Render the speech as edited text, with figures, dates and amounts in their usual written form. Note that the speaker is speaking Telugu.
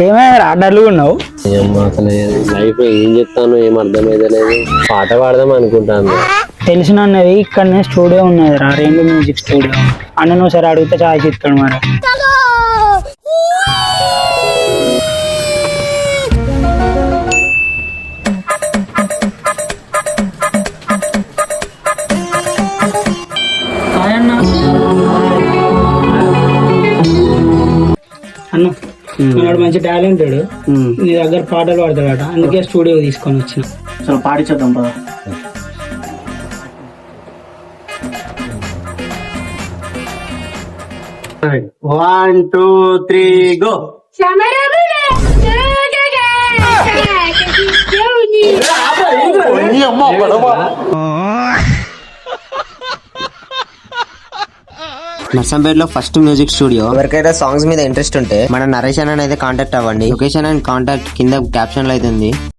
ఏమైనా డల్గా ఉన్నావు? అసలు లైఫ్ ఏం చెప్తాను ఏం అర్థమైతే లేదు. పాట పాడదాం అనుకుంటాను. తెలిసినవి ఇక్కడనే స్టూడియో ఉన్నది రా, రెయిన్బో మ్యూజిక్ స్టూడియో. అన్న నువ్వు సరే అడిగితే ఛాయ్ ఇస్తాడు మరి. అన్న వాడు మంచి టాలెంటెడ్, నీ దగ్గర పాటలు పాడతాడట, అందుకే స్టూడియో తీసుకొని వచ్చిన. అసలు పాడించేద్దాం పదా. One two three go. నర్సంపేటలో ఫస్ట్ మ్యూజిక్ స్టూడియో. ఎవరికైతే సాంగ్స్ మీద ఇంట్రెస్ట్ ఉంటే మన నరేష్ అన్న అయితే కాంటాక్ట్ అవ్వండి. లొకేషన్ అండ్ కాంటాక్ట్ కింద క్యాప్షన్ లో అయితే ఉంది.